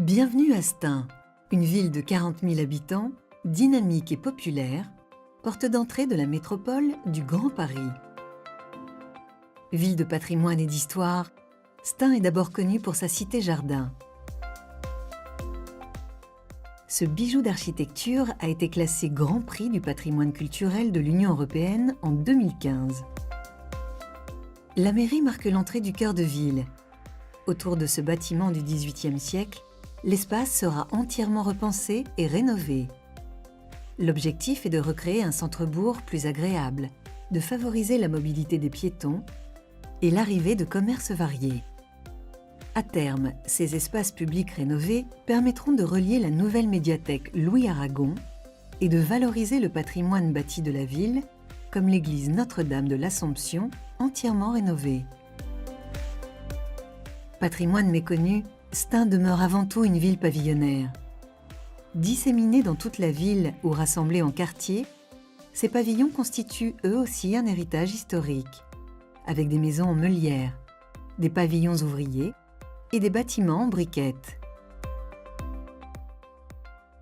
Bienvenue à Stein, une ville de 40 000 habitants, dynamique et populaire, porte d'entrée de la métropole du Grand Paris. Ville de patrimoine et d'histoire, Stein est d'abord connue pour sa cité-jardin. Ce bijou d'architecture a été classé Grand Prix du patrimoine culturel de l'Union européenne en 2015. La mairie marque l'entrée du cœur de ville. Autour de ce bâtiment du XVIIIe siècle, l'espace sera entièrement repensé et rénové. L'objectif est de recréer un centre-bourg plus agréable, de favoriser la mobilité des piétons et l'arrivée de commerces variés. À terme, ces espaces publics rénovés permettront de relier la nouvelle médiathèque Louis Aragon et de valoriser le patrimoine bâti de la ville, comme l'église Notre-Dame de l'Assomption, entièrement rénovée. Patrimoine méconnu, Stein demeure avant tout une ville pavillonnaire. Disséminés dans toute la ville ou rassemblés en quartiers, ces pavillons constituent eux aussi un héritage historique, avec des maisons en meulière, des pavillons ouvriers et des bâtiments en briquettes.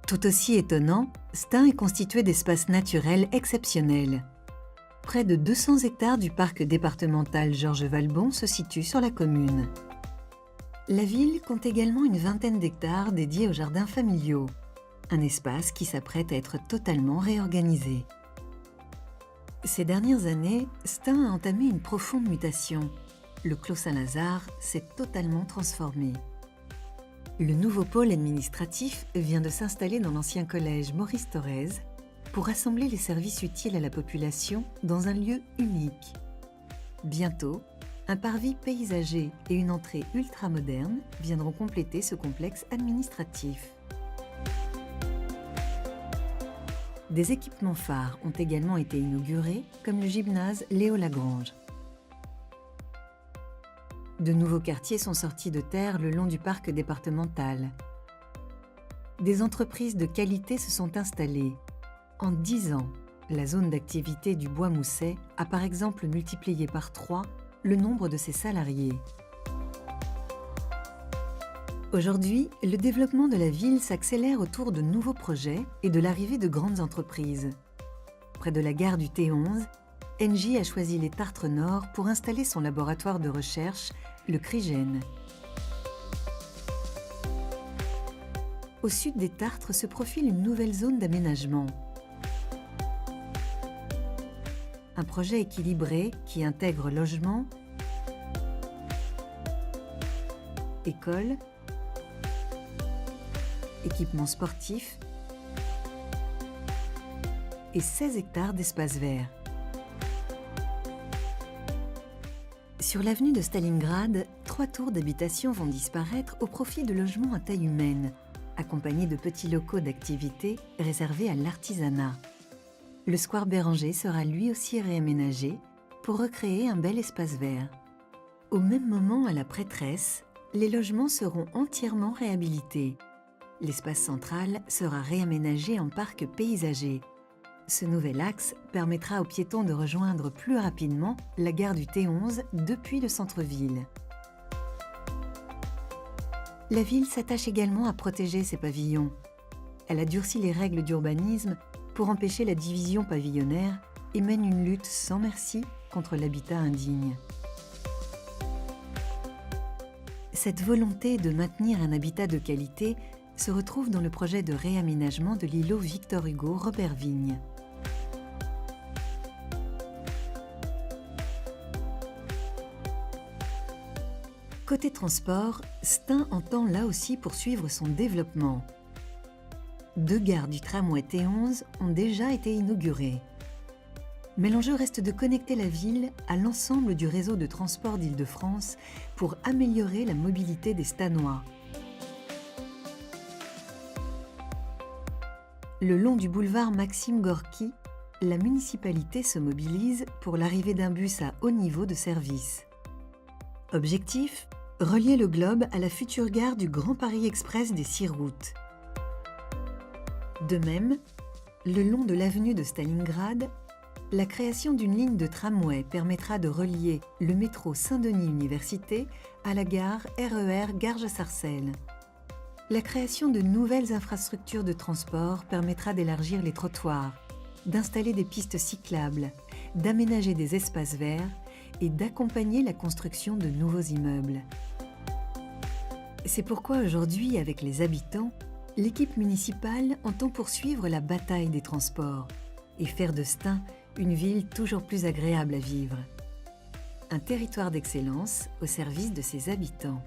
Tout aussi étonnant, Stein est constitué d'espaces naturels exceptionnels. Près de 200 hectares du parc départemental Georges Valbon se situent sur la commune. La ville compte également une vingtaine d'hectares dédiés aux jardins familiaux, un espace qui s'apprête à être totalement réorganisé. Ces dernières années, Stein a entamé une profonde mutation. Le Clos Saint-Lazare s'est totalement transformé. Le nouveau pôle administratif vient de s'installer dans l'ancien collège Maurice Thorez pour rassembler les services utiles à la population dans un lieu unique. Bientôt, un parvis paysager et une entrée ultramoderne viendront compléter ce complexe administratif. Des équipements phares ont également été inaugurés, comme le gymnase Léo Lagrange. De nouveaux quartiers sont sortis de terre le long du parc départemental. Des entreprises de qualité se sont installées. En 10 ans, la zone d'activité du Bois Mousset a par exemple multiplié par 3 le nombre de ses salariés. Aujourd'hui, le développement de la ville s'accélère autour de nouveaux projets et de l'arrivée de grandes entreprises. Près de la gare du T11, Engie a choisi les Tartres Nord pour installer son laboratoire de recherche, le CRIGEN. Au sud des Tartres se profile une nouvelle zone d'aménagement. Un projet équilibré qui intègre logements, écoles, équipements sportifs et 16 hectares d'espace vert. Sur l'avenue de Stalingrad, 3 tours d'habitation vont disparaître au profit de logements à taille humaine, accompagnés de petits locaux d'activité réservés à l'artisanat. Le square Béranger sera lui aussi réaménagé pour recréer un bel espace vert. Au même moment, à la Prêtresse, les logements seront entièrement réhabilités. L'espace central sera réaménagé en parc paysager. Ce nouvel axe permettra aux piétons de rejoindre plus rapidement la gare du T11 depuis le centre-ville. La ville s'attache également à protéger ses pavillons. Elle a durci les règles d'urbanisme pour empêcher la division pavillonnaire et mène une lutte sans merci contre l'habitat indigne. Cette volonté de maintenir un habitat de qualité se retrouve dans le projet de réaménagement de l'îlot Victor Hugo Robert Vigne. Côté transport, Stein entend là aussi poursuivre son développement. 2 gares du tramway T11 ont déjà été inaugurées. Mais l'enjeu reste de connecter la ville à l'ensemble du réseau de transport d'Île-de-France pour améliorer la mobilité des Stanois. Le long du boulevard Maxime Gorki, la municipalité se mobilise pour l'arrivée d'un bus à haut niveau de service. Objectif : relier le globe à la future gare du Grand Paris Express des 6 routes. De même, le long de l'avenue de Stalingrad, la création d'une ligne de tramway permettra de relier le métro Saint-Denis Université à la gare RER Garges-Sarcelles. La création de nouvelles infrastructures de transport permettra d'élargir les trottoirs, d'installer des pistes cyclables, d'aménager des espaces verts et d'accompagner la construction de nouveaux immeubles. C'est pourquoi aujourd'hui, avec les habitants, l'équipe municipale entend poursuivre la bataille des transports et faire de Stein une ville toujours plus agréable à vivre. Un territoire d'excellence au service de ses habitants.